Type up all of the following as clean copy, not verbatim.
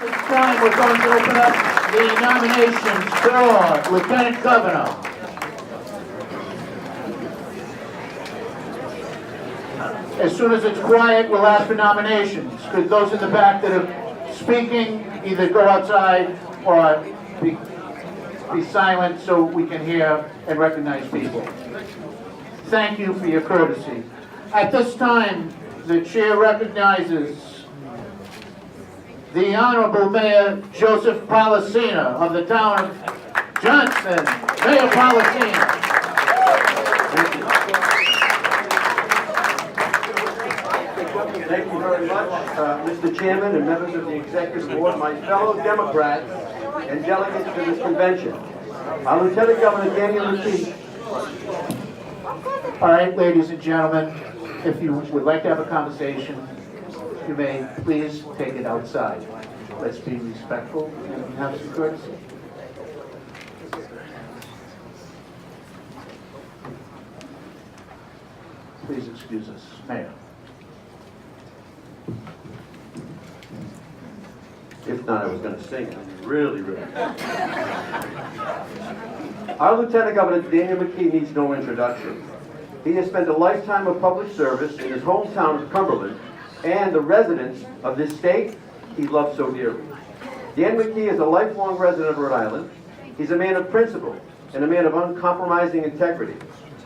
this time, we're going to open up the nominations for Lieutenant Governor. As soon as it's quiet, we'll ask for nominations. Could those in the back that are speaking either go outside or be silent so we can hear and recognize people. Thank you for your courtesy. At this time, the chair recognizes the Honorable Mayor Joseph Policina of the town of Johnston. Mayor Policina. Thank you very much, Mr. Chairman and members of the Executive Board, my fellow Democrats and delegates to this convention. Lieutenant Governor Daniel McKee. All right, ladies and gentlemen, if you would like to have a conversation, you may please take it outside. Let's be respectful and have some courtesy. Please excuse us. Mayor. If not, I was going to sing. Really. Our Lieutenant Governor Daniel McKee needs no introduction. He has spent a lifetime of public service in his hometown of Cumberland and the residents of this state he loves so dearly. Dan McKee is a lifelong resident of Rhode Island. He's a man of principle and a man of uncompromising integrity.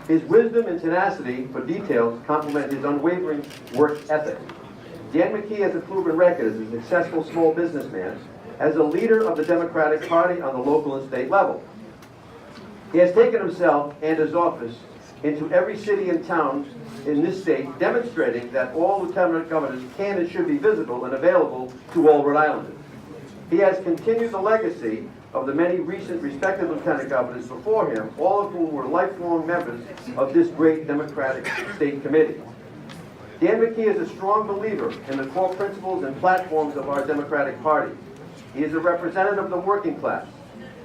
His wisdom and tenacity for details complement his unwavering work ethic. Dan McKee has a proven record as a successful small businessman, as a leader of the Democratic Party on the local and state level. He has taken himself and his office into every city and town in this state, demonstrating that all lieutenant governors can and should be visible and available to all Rhode Islanders. He has continued the legacy of the many recent respected lieutenant governors before him, all of whom were lifelong members of this great Democratic state committee. Dan McKee is a strong believer in the core principles and platforms of our Democratic Party. He is a representative of the working class.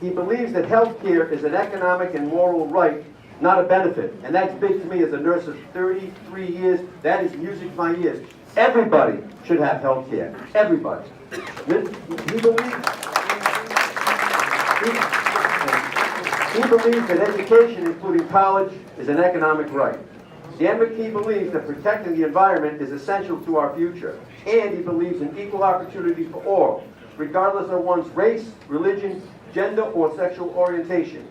He believes that health care is an economic and moral right, not a benefit. And that's big to me as a nurse of 33 years. That is music to my ears. Everybody should have health care. Everybody. He believes that education, including college, is an economic right. Dan McKee believes that protecting the environment is essential to our future, and he believes in equal opportunity for all, regardless of one's race, religion, gender, or sexual orientation.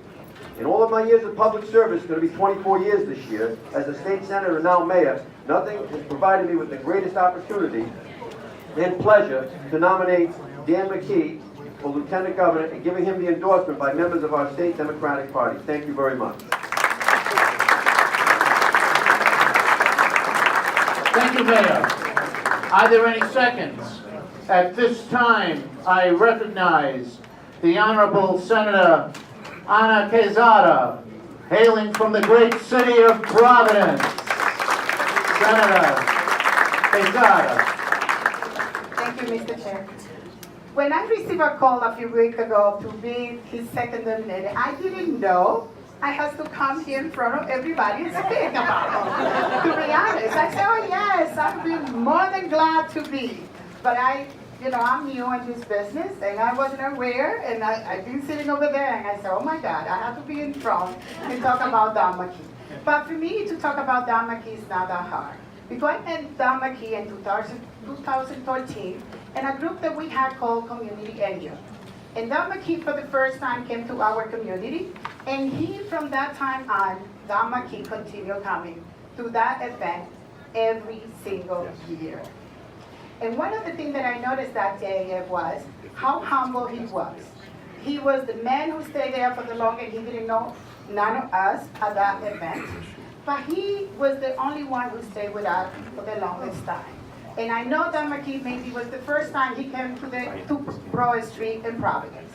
In all of my years of public service, going to be 24 years this year, as a state senator and now mayor, nothing has provided me with the greatest opportunity and pleasure to nominate Dan McKee for Lieutenant Governor and giving him the endorsement by members of our state Democratic Party. Thank you very much. Thank you, Mayor. Are there any seconds? At this time, I recognize the Honorable Senator Ana Quezada, hailing from the great city of Providence. Senator Quezada. Thank you, Mr. Chair. When I received a call a few weeks ago to be his second nominee, I didn't know I had to come here in front of everybody and speak about it. To be honest, I said, oh yes, I'd be more than glad to be. But I'm new in this business and I wasn't aware, and I've been sitting over there and I said, oh my God, I have to be in front and talk about Don McKee. But for me to talk about Don McKee is not that hard. Because I met Don McKee in 2013 in a group that we had called Community Angel. And Don McKee for the first time came to our community, and from that time on, Don McKee continued coming to that event every single year. And one of the things that I noticed that day was how humble he was. He was the man who stayed there for the longest. He didn't know none of us at that event, but he was the only one who stayed with us for the longest time. And I know Don McKee maybe was the first time he came to Broad Street in Providence.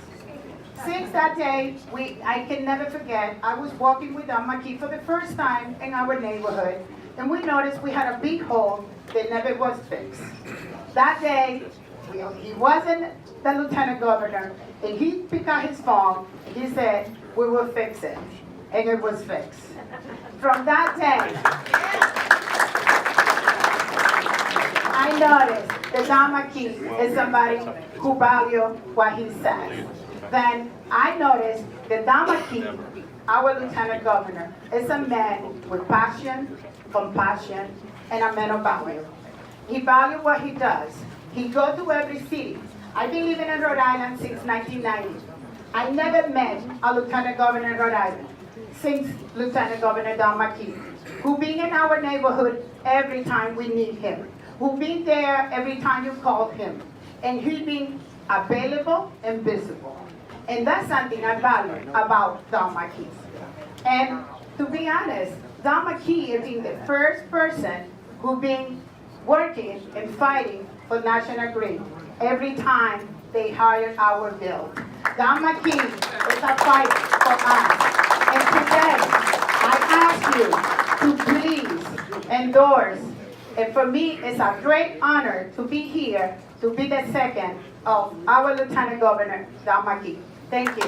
Since that day, I can never forget, I was walking with Don McKee for the first time in our neighborhood, and we noticed we had a big hole that never was fixed. That day, he wasn't the lieutenant governor, and he picked up his phone, and he said, we will fix it. And it was fixed. From that day, I noticed that Don McKee is somebody who values what he says. Then I noticed that Don McKee, our Lieutenant Governor, is a man with passion, compassion, and a man of value. He values what he does. He goes to every city. I've been living in Rhode Island since 1990. I never met a Lieutenant Governor in Rhode Island since Lieutenant Governor Don McKee, who been in our neighborhood every time we need him, who been there every time you called him, and he been available and visible. And that's something I value about Don McKee. And to be honest, Don McKee has been the first person who been working and fighting for National Grid every time they hired our bill. Don McKee is a fight for us. And today, I ask you to please endorse. And for me, it's a great honor to be here, to be the second of our Lieutenant Governor, Don McKee. Thank you.